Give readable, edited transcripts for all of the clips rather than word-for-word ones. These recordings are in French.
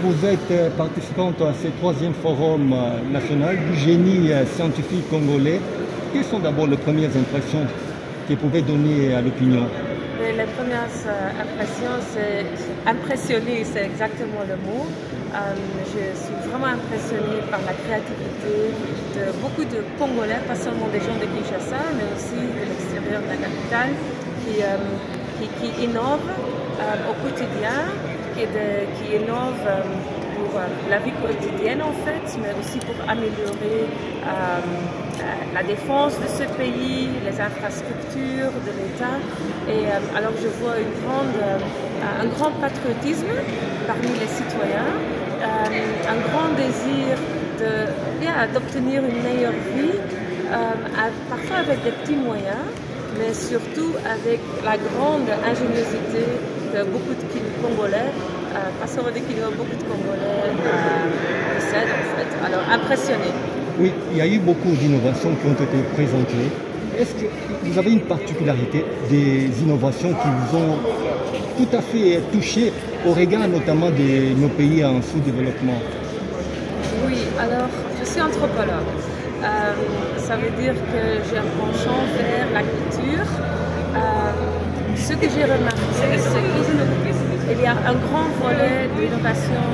vous êtes participante à ce troisième forum national du génie scientifique congolais. Quelles sont d'abord les premières impressions que vous pouvez donner à l'opinion? Les premières impressions, c'est impressionné, c'est exactement le mot. Je suis vraiment impressionnée par la créativité de beaucoup de Congolais, pas seulement des gens de Kinshasa, mais aussi de l'extérieur de la capitale, qui innovent au quotidien, qui innovent pour la vie quotidienne en fait, mais aussi pour améliorer la défense de ce pays, les infrastructures de l'État. Et alors je vois un grand patriotisme parmi les citoyens, un grand désir d'obtenir une meilleure vie, parfois avec des petits moyens, mais surtout avec la grande ingéniosité de beaucoup de Congolais, pas seulement des Kinois, beaucoup de Congolais possèdent en fait. Alors impressionné. Oui, il y a eu beaucoup d'innovations qui ont été présentées. Est-ce que vous avez une particularité des innovations qui vous ont tout à fait touché au regard notamment de nos pays en sous-développement? Oui, alors je suis anthropologue. Ça veut dire que j'ai un penchant vers la culture. Ce que j'ai remarqué, c'est qu'il y a un grand volet d'innovation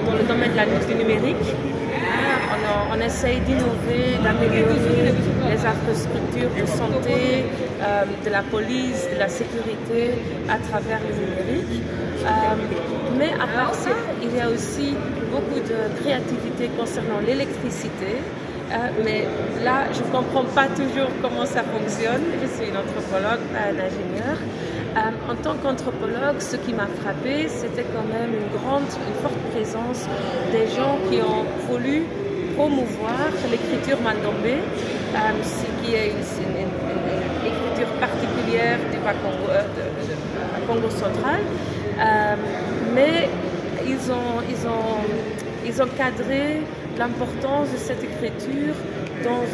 dans le domaine du numérique. On essaye d'innover, d'améliorer les infrastructures de santé, de la police, de la sécurité à travers le numérique. Mais à part ça, il y a aussi beaucoup de créativité concernant l'électricité. Mais là, je ne comprends pas toujours comment ça fonctionne. Je suis une anthropologue, pas un ingénieur. En tant qu'anthropologue, ce qui m'a frappé, c'était quand même une forte présence des gens qui ont voulu promouvoir l'écriture mandambé, qui est une écriture particulière du Congo central. Mais ils ont cadré l'importance de cette écriture dans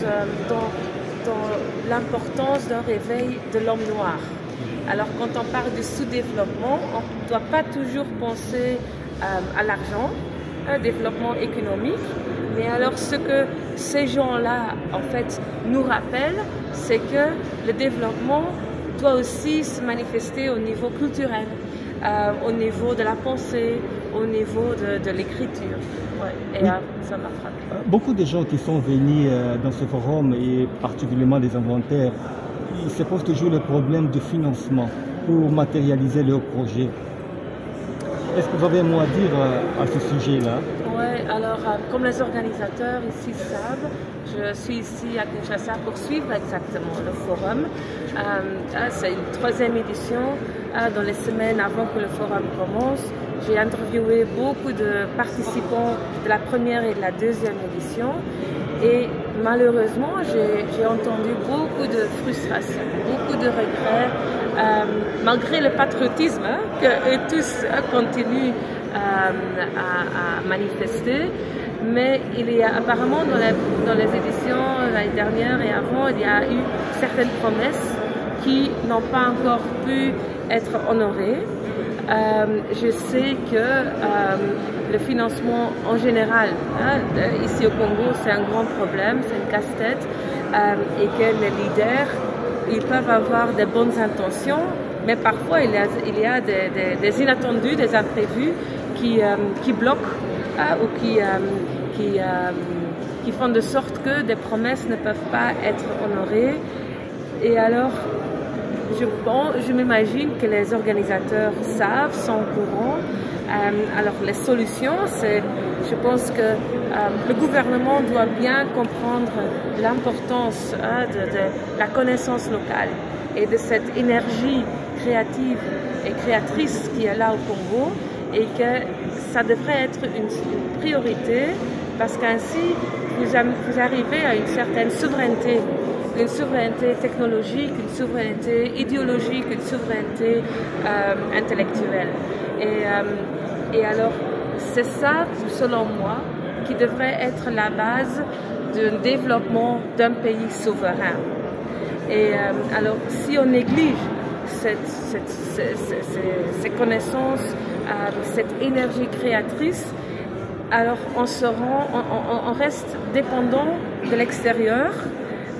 l'importance d'un réveil de l'homme noir. Alors quand on parle de sous-développement, on ne doit pas toujours penser à l'argent, un développement économique, mais alors ce que ces gens-là en fait nous rappellent, c'est que le développement doit aussi se manifester au niveau culturel, au niveau de la pensée, au niveau de l'écriture. Ouais, et là, ça m'a frappé. Beaucoup de gens qui sont venus dans ce forum, et particulièrement des inventaires, ils se posent toujours le problème de financement pour matérialiser leurs projets. Est-ce que vous avez un mot à dire à ce sujet-là? Oui, alors comme les organisateurs ici savent, je suis ici à Kinshasa pour suivre exactement le forum. C'est une troisième édition. Dans les semaines avant que le forum commence, j'ai interviewé beaucoup de participants de la première et de la deuxième édition. Et malheureusement, j'ai entendu beaucoup de frustration, beaucoup de regrets, malgré le patriotisme que tous continuent à manifester. Mais il y a apparemment dans les éditions l'année dernière et avant, il y a eu certaines promesses qui n'ont pas encore pu être honorées. Je sais que le financement en général, ici au Congo, c'est un grand problème, c'est une casse-tête, et que les leaders, ils peuvent avoir de bonnes intentions, mais parfois il y a des inattendus, des imprévus qui bloquent ou qui font de sorte que des promesses ne peuvent pas être honorées. Et alors, je m'imagine que les organisateurs savent, sont au courant. Alors les solutions, je pense que le gouvernement doit bien comprendre l'importance de la connaissance locale et de cette énergie créative et créatrice qui est là au Congo, et que ça devrait être une priorité parce qu'ainsi vous arrivez à une certaine souveraineté. Une souveraineté technologique, une souveraineté idéologique, une souveraineté intellectuelle. Et alors, c'est ça, selon moi, qui devrait être la base du développement d'un pays souverain. Et alors, si on néglige ces connaissances, cette énergie créatrice, Alors on reste dépendant de l'extérieur,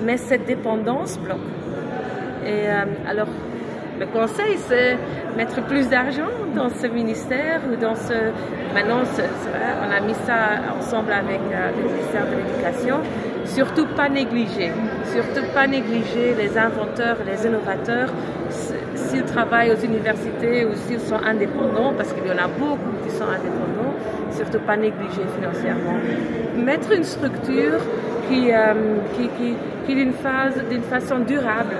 mais cette dépendance bloque. Et alors le conseil, c'est mettre plus d'argent dans ce ministère ou dans ce... Maintenant, on a mis ça ensemble avec le ministère de l'Éducation. Surtout pas négliger les inventeurs, les innovateurs, s'ils travaillent aux universités ou s'ils sont indépendants, parce qu'il y en a beaucoup qui sont indépendants, surtout pas négliger financièrement. Mettre une structure qui d'une façon durable,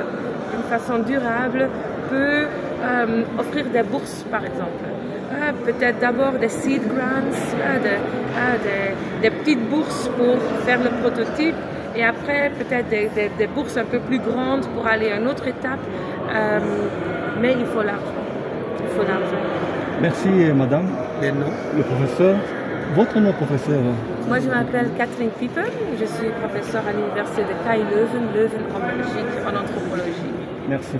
peut offrir des bourses, par exemple. Peut-être d'abord des seed grants, des petites bourses pour faire le prototype, et après peut-être des bourses un peu plus grandes pour aller à une autre étape. Mais il faut l'argent. Merci, madame. Le professeur. Votre nom, professeur? Moi, je m'appelle Catherine Pieper. Je suis professeure à l'université de KU Leuven en Belgique, en anthropologie. Merci.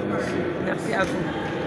Merci à vous.